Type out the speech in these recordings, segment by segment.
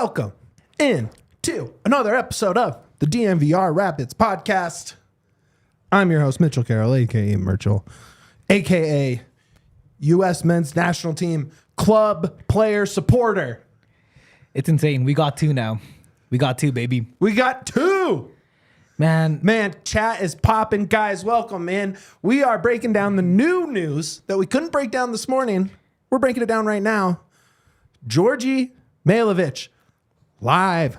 Welcome into another episode of the DMVR Rapids podcast. I'm your host, Mitchell Carroll, a.k.a. Mitchell, a.k.a. U.S. men's national team club player supporter. It's insane. We got two now. We got two, baby. We got two. Man, Chat is popping. Guys, welcome, man. We are breaking down the new news that we couldn't break down this morning. We're breaking it down right now. Djordje Mihailovic live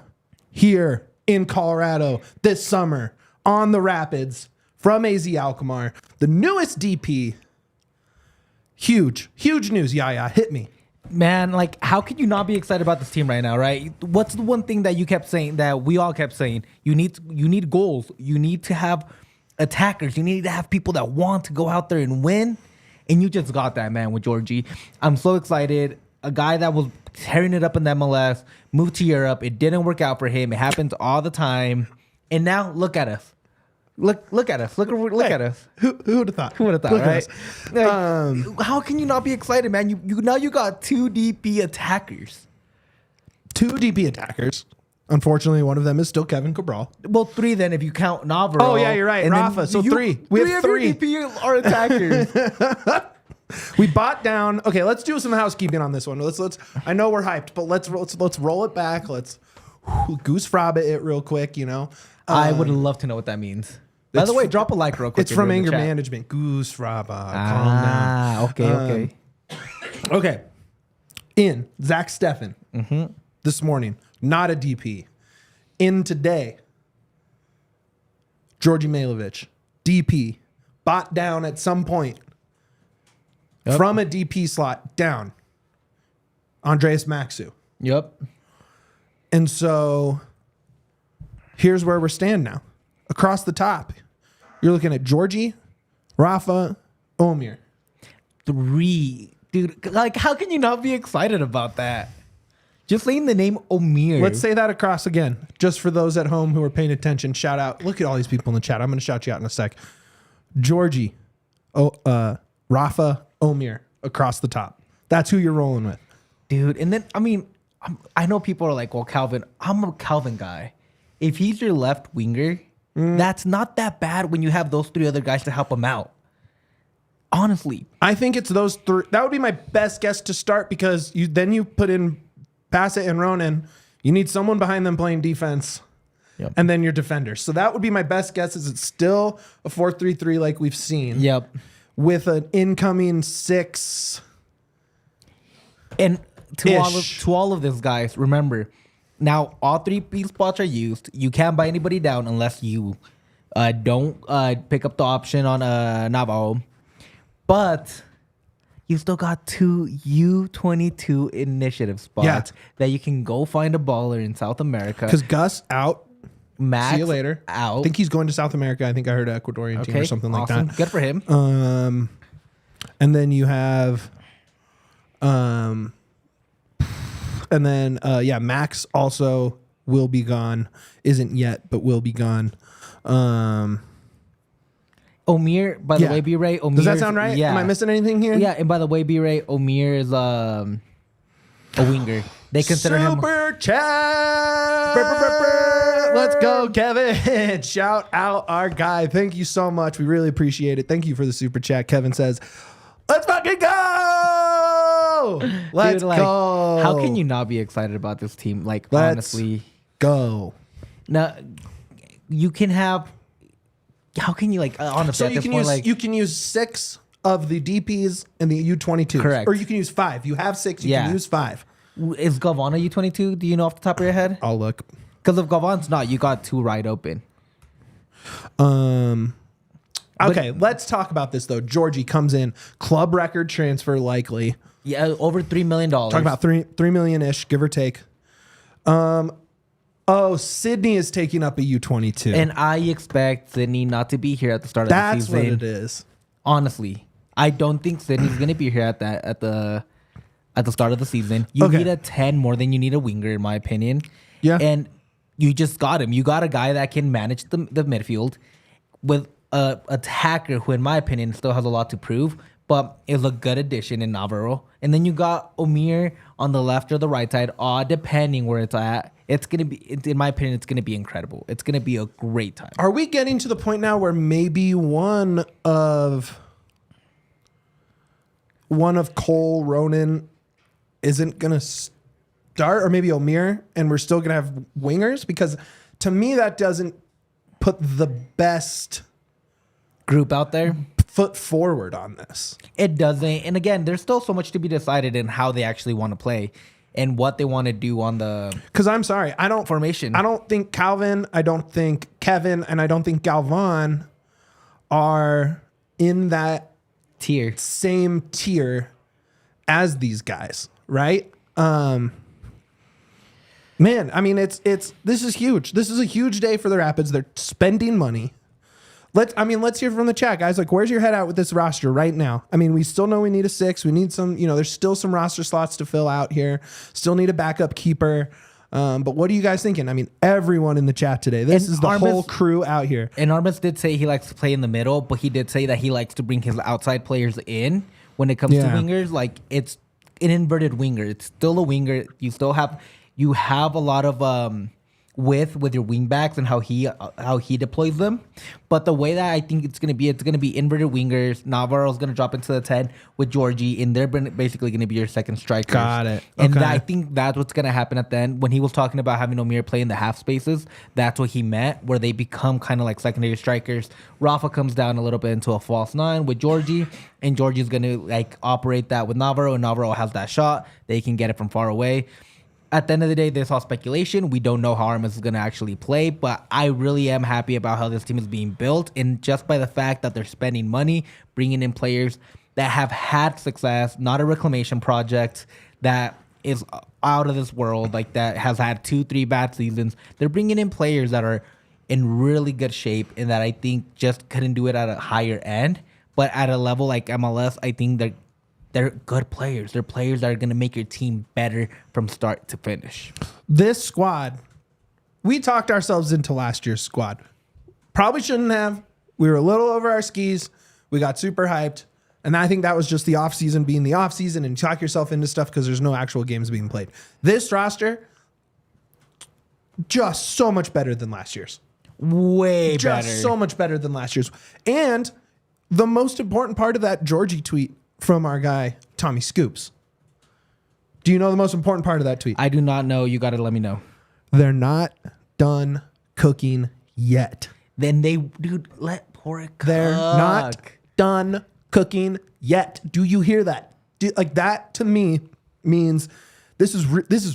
here in Colorado this summer on the Rapids from AZ Alkmaar. The newest DP. Huge news, Yahir. Hit me. man, like, how can you not be excited about this team right now, right? What's the one thing that you kept saying, that we all kept saying? You need goals. You need to have attackers. You need to have people that want to go out there and win. And you just got that, man, with Djordje. I'm so excited. A guy that was tearing it up in the MLS, moved to Europe. It didn't work out for him. It happens all the time. And now look at us. Look at us. Look at us. Who would have thought? Who would have thought, right? Like, how can you not be excited, man? You got two DP attackers. Two DP attackers. Unfortunately, one of them is still Kevin Cabral. Well, three then if you count Navarro. Oh, yeah, you're right. Rafa. So three. We have three. DP are attackers. We bought down. Okay, let's do some housekeeping on this one. Let's. I know we're hyped, but let's roll it back. Let's goose fraba it real quick. You know. I would love to know what that means. By the way, drop a like real quick. It's from anger management. Goose fraba. Calm down. Okay. Okay. In Zach Steffen this morning, not a DP. In today, Djordje Mihailovic, DP, bought down at some point from a DP slot down. Andreas Maxu. Yep. And so here's where we're standing now. Across the top, you're looking at Djordje, Rafa, Omir. Three. Dude, like, how can you not be excited about that? Just saying the name Omir. Let's say that across again, just for those at home who are paying attention. Shout out. Look at all these people in the chat. I'm going to shout you out in a sec. Djordje, Rafa, Omir, across the top. That's who you're rolling with. Dude, and then, I mean, I know people are like, well, Calvin, I'm a Calvin guy. If he's your left winger, that's not that bad when you have those three other guys to help him out. Honestly. I think it's those three. That would be my best guess to start, because you put in Bassett and Ronan. You need someone behind them playing defense. Yep. And then your defenders. So that would be my best guess. Is it's still a 4-3-3 like we've seen. Yep. With an incoming 6. And to all of this, guys, remember, now all three P spots are used. You can't buy anybody down unless you don't pick up the option on Navarro. But you still got two U22 initiative spots that you can go find a baller in South America. Because Gus out. Max see you later. Out. I think he's going to South America. I think I heard an Ecuadorian team or something like that. Good for him. And then you have, Max also will be gone. Isn't yet, but will be gone. Omir, by the way, B-Ray. Does that sound right? Yeah. Am I missing anything here? Yeah, and by the way, B-Ray, Omir is a winger. They consider him Super chat. Let's go, Kevin. Shout out our guy. Thank you so much. We really appreciate it. Thank you for the super chat. Kevin says, let's fucking go. Let's go. How can you not be excited about this team? Like, honestly. Go. Now, you can have... How can you, like, honestly, so you can use 6 of the DPs and the U22s. Correct. Or you can use 5. You have 6, you can use 5. Is Galvana U22? Do you know off the top of your head? I'll look. Because if Galvan's not, you got 2 right open. Okay, let's talk about this, though. Djordje comes in. Club record transfer likely. Yeah, over $3 million. Talk about $3 million-ish, give or take. Sydney is taking up a U22. And I expect Sydney not to be here at the start of the season. That's what it is. Honestly. I don't think Sydney's going to be here at the start of the season. You need a 10 more than you need a winger, in my opinion. Yeah. And you just got him. You got a guy that can manage the midfield with a attacker who, in my opinion, still has a lot to prove. but is a good addition in Navarro. And then you got Omir on the left or the right side, depending where it's at. It's going to be, in my opinion, it's going to be incredible. It's going to be a great time. Are we getting to the point now where maybe one of Cole, Ronan isn't going to start, or maybe Omir, and we're still going to have wingers? Because to me, that doesn't put the best Group out there. foot forward on this. It doesn't. And again, there's still so much to be decided in how they actually want to play and what they want to do on the Because I'm sorry, formation. I don't think Calvin, I don't think Kevin, and I don't think Galvan are in that tier. same tier as these guys, right? Man, I mean, this is huge. This is a huge day for the Rapids. They're spending money. Let's hear from the chat, guys. Like, where's your head at with this roster right now? I mean, we still know we need a 6. We need some, there's still some roster slots to fill out here. Still need a backup keeper. But what are you guys thinking? I mean, everyone in the chat today. This is the whole crew out here. And Armas did say he likes to play in the middle, but he did say that he likes to bring his outside players in when it comes to wingers. Like, it's an inverted winger. It's still a winger. You have a lot of with your wing backs and how he deploys them. But the way that I think it's gonna be inverted wingers. Navarro's gonna drop into the 10 with Djordje, and they're basically gonna be your second strikers. Got it. And Okay. I think that's what's gonna happen at the end. When he was talking about having Omir play in the half spaces, that's what he meant, where they become kind of like secondary strikers. Rafa comes down a little bit into a false 9 with Djordje, and Georgie's gonna like operate that with Navarro, and Navarro has that shot. They can get it from far away. At the end of the day, there's all speculation. We don't know how Armas is going to actually play, but I really am happy about how this team is being built. And just by the fact that they're spending money, bringing in players that have had success, not a reclamation project that is out of this world, like that has had 2-3 bad seasons. They're bringing in players that are in really good shape and that I think just couldn't do it at a higher end. But at a level like MLS, I think they're good players. They're players that are going to make your team better from start to finish. This squad, we talked ourselves into last year's squad. Probably shouldn't have. We were a little over our skis. We got super hyped. And I think that was just the offseason being the offseason, and talk yourself into stuff because there's no actual games being played. This roster, just so much better than last year's. Way Just better. so much better than last year's. And the most important part of that Djordje tweet from our guy, Tommy Scoops. Do you know the most important part of that tweet? I do not know. You got to let me know. They're not done cooking yet. Then dude, let Porrick cook. They're not done cooking yet. Do you hear that? Like, that to me means this is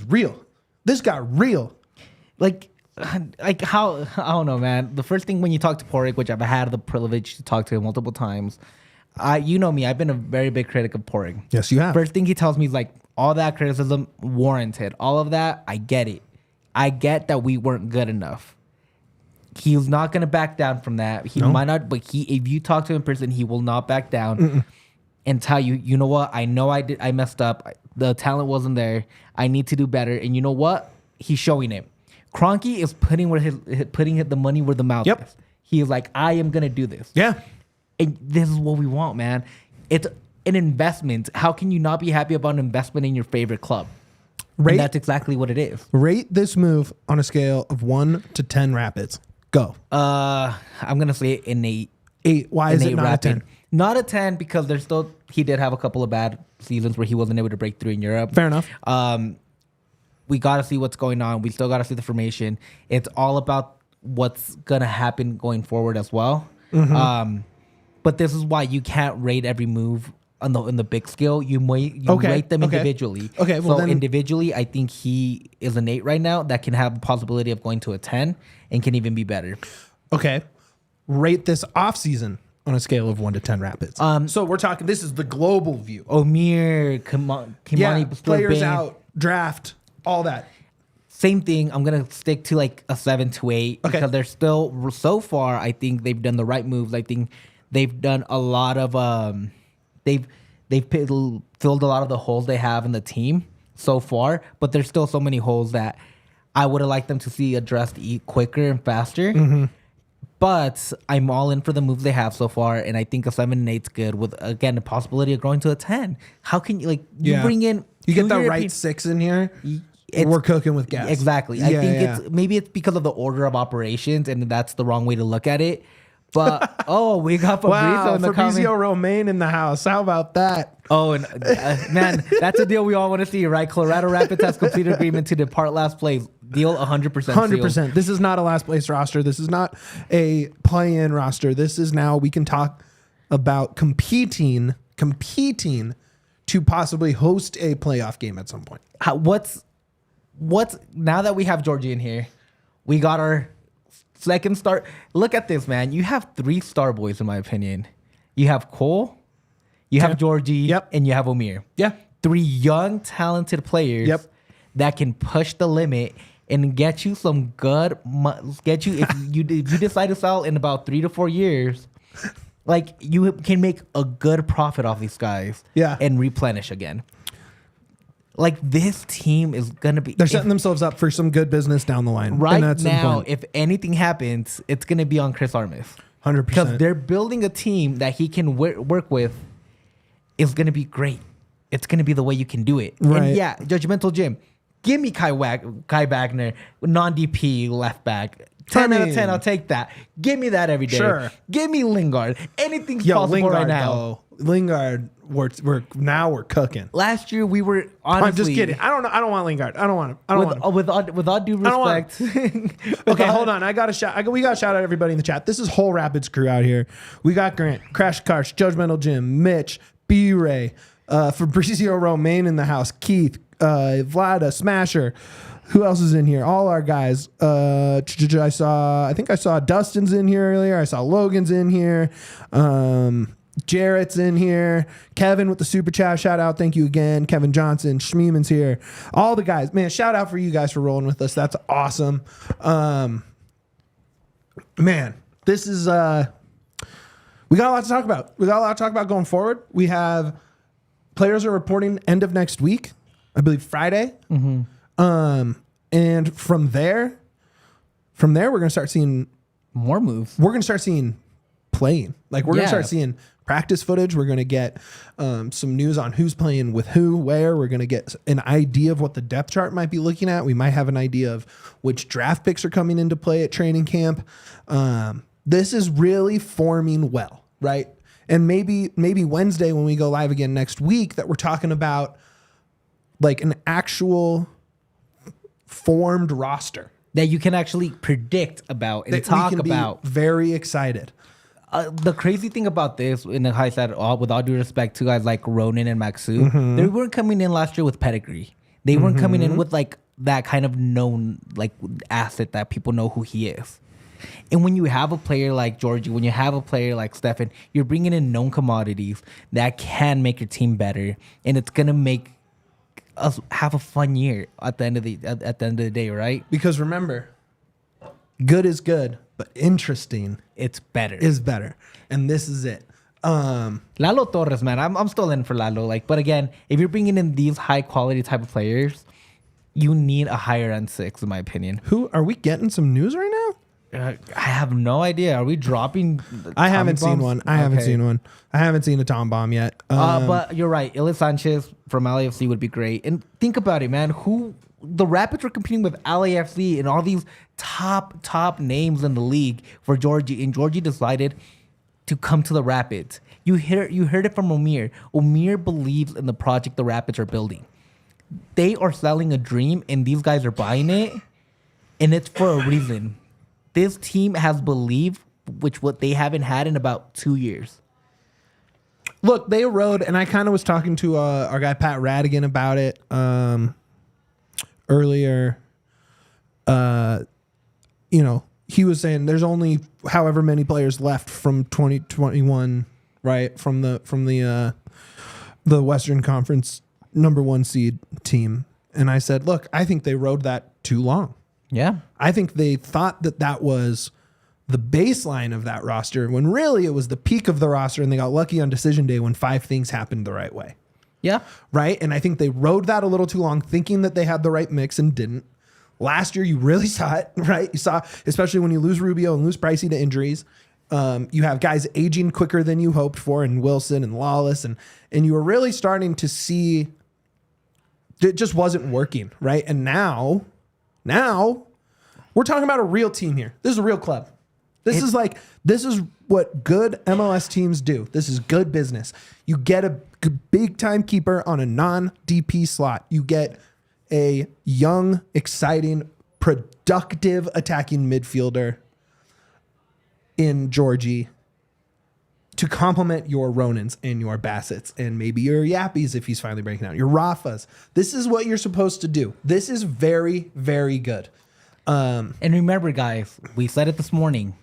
real. This got real. Like how, I don't know, man. The first thing when you talk to Porrick, which I've had the privilege to talk to him multiple times, you know me, I've been a very big critic of Porrick. Yes, you have. First thing he tells me is like, all that criticism warranted. All of that, I get it. I get that we weren't good enough. He's not going to back down from that. He might not, but if you talk to him in person, he will not back down and tell you, you know what? I know I messed up. The talent wasn't there. I need to do better. And you know what? He's showing it. Kroenke is putting the money where the mouth is. He is like, I am going to do this. Yeah. And this is what we want, man. It's an investment. How can you not be happy about an investment in your favorite club? And that's exactly what it is. Rate this move on a scale of 1 to 10 Rapids. Go. I'm gonna say an 8. 8. Why is it not a 10? Not a 10 because he did have a couple of bad seasons where he wasn't able to break through in Europe. Fair enough. We got to see what's going on. We still got to see the formation. It's all about what's gonna happen going forward as well. But this is why you can't rate every move on the big scale. You rate them individually. Okay, well, so then individually, I think he is an 8 right now. That can have the possibility of going to a 10 and can even be better. Okay. Rate this offseason on a scale of 1 to 10 Rapids. So we're talking, this is the global view. Omir, Kimani, players out, draft, all that. Same thing. I'm gonna stick to like a 7 to 8 because they're still, so far, I think they've done the right moves. I think they've done a lot of they've filled a lot of the holes they have in the team so far, but there's still so many holes that I would have liked them to see addressed quicker and faster. But I'm all in for the moves they have so far, and I think a 7-8's good with, again, the possibility of growing to a 10. How can you bring in... You get the right 6 in here, we're cooking with gas. Exactly. I think maybe it's because of the order of operations, and that's the wrong way to look at it. But, we got Fabrizio in the comments. Fabrizio Romaine in the house. How about that? Oh, and man, that's a deal we all want to see, right? Colorado Rapids has completed agreement to depart last place. Deal 100%. 100%. This is not a last place roster. This is not a play-in roster. This is now we can talk about competing to possibly host a playoff game at some point. What's now that we have Djordje in here, we got our second start. Look at this, man. You have 3 star boys, in my opinion. You have Cole, you have Djordje, and you have Omir. Yeah. 3 young, talented players that can push the limit and get you some good, if you decide to sell in about 3 to 4 years, like you can make a good profit off these guys and replenish again. Like this team is going to be... They're setting themselves up for some good business down the line. Right now, if anything happens, it's going to be on Chris Armas. 100%. Because they're building a team that he can work with is going to be great. It's going to be the way you can do it. Right. And yeah, Judgmental Jim, give me Kai Wagner, non-DP left back. 10 out of 10, I'll take that. Give me that every day. Sure. Give me Lingard. Anything's possible Lingard, right now. Though. Lingard, we're cooking. Last year we were honestly... I'm just kidding. I don't want Lingard. I don't want him. With all due respect. Okay, hold on. We got to shout out everybody in the chat. This is whole Rapids crew out here. We got Grant, Crash Karsh, Judgmental Jim, Mitch, B-Ray, Fabrizio Romaine in the house, Keith, Vlada, Smasher. Who else is in here? All our guys. I think I saw Dustin's in here earlier. I saw Logan's in here. Jarrett's in here. Kevin with the super chat. Shout out. Thank you again. Kevin Johnson. Schmeeman's here. All the guys. Man, shout out for you guys for rolling with us. That's awesome. Man, this is... we got a lot to talk about. We got a lot to talk about going forward. We have... Players are reporting end of next week. I believe Friday. Mm-hmm. And from there, we're going to start seeing more moves. We're going to start seeing playing. Like we're going to start seeing practice footage. We're going to get some news on who's playing with who, where. We're going to get an idea of what the depth chart might be looking at. We might have an idea of which draft picks are coming into play at training camp. This is really forming well, right? And maybe Wednesday when we go live again next week that we're talking about like an actual formed roster that you can actually predict about and talk about. Very excited. The crazy thing about this, in the high side, with all due respect to guys like Ronan and Maxu, they weren't coming in last year with pedigree. They weren't coming in with like that kind of known like asset that people know who he is. And when you have a player like Djordje, when you have a player like Stefan, you're bringing in known commodities that can make your team better, and it's gonna make us have a fun year at the end of the day, right? Because remember, good is good, but interesting is better. And this is it. Lalo Torres, man, I'm still in for Lalo. But again, if you're bringing in these high quality type of players, you need a higher end 6, in my opinion. Who are we getting some news right now? I have no idea. Are we dropping? I haven't seen one. I haven't seen a Tom bomb yet. But you're right. Ilya Sanchez from LAFC would be great. And think about it, man. The Rapids were competing with LAFC and all these top names in the league for Djordje, and Djordje decided to come to the Rapids. You heard it from Omir. Omir believes in the project the Rapids are building. They are selling a dream, and these guys are buying it, and it's for a reason. This team has belief, what they haven't had in about 2 years. Look, they rode, and I kind of was talking to our guy Pat Radigan about it earlier. He was saying there's only however many players left from 2021, right? From the Western Conference #1 seed team, and I said, look, I think they rode that too long. Yeah. I think they thought that was the baseline of that roster when really it was the peak of the roster, and they got lucky on decision day when 5 things happened the right way. Yeah. Right? And I think they rode that a little too long thinking that they had the right mix and didn't. Last year, you really saw it, right? You saw, especially when you lose Rubio and lose Pricey to injuries. You have guys aging quicker than you hoped for, and Wilson and Lawless, and you were really starting to see it just wasn't working, right? And now we're talking about a real team here. This is a real club. This is what good MLS teams do. This is good business. You get a big time keeper on a non-DP slot. You get a young, exciting, productive attacking midfielder in Djordje to complement your Ronans and your Bassett's and maybe your Yappies if he's finally breaking out, your Rafas. This is what you're supposed to do. This is very, very good. And remember, guys, we said it this morning.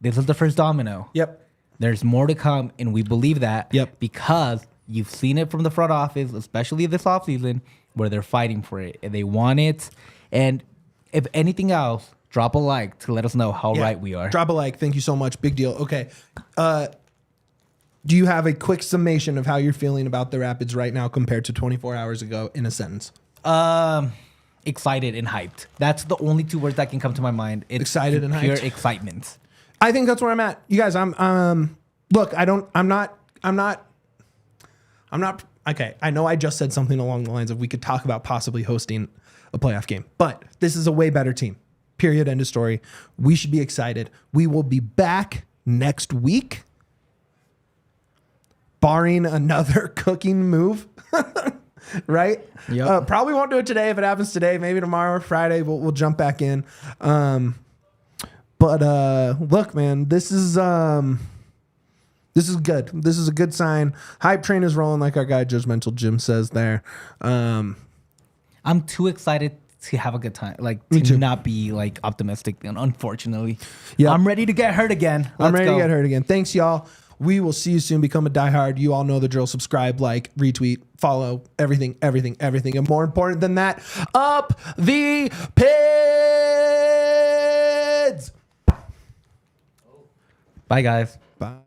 This is the first domino. Yep. There's more to come, and we believe that. Yep. Because you've seen it from the front office, especially this offseason, where they're fighting for it and they want it. And if anything else, drop a like to let us know how right we are. Drop a like. Thank you so much. Big deal. Okay. Do you have a quick summation of how you're feeling about the Rapids right now compared to 24 hours ago in a sentence? Excited and hyped. That's the only two words that can come to my mind. It's excited and pure hyped. excitement. I think that's where I'm at. You guys, look, I'm not okay. I know I just said something along the lines of we could talk about possibly hosting a playoff game, but this is a way better team. Period. End of story. We should be excited. We will be back next week, barring another cooking move. Right? Yep. Probably won't do it today. If it happens today, maybe tomorrow or Friday, we'll jump back in. But look, man, this is good. This is a good sign. Hype train is rolling, like our guy Judgmental Jim says there. I'm too excited to have a good time, like Me to too. not be like optimistic. And unfortunately, Yep. I'm ready to get hurt again. I'm Let's ready go. to get hurt again. Thanks, y'all. We will see you soon. Become a diehard. You all know the drill. Subscribe, like, retweet, follow, everything. And more important than that, up the pids. Bye, guys. Bye.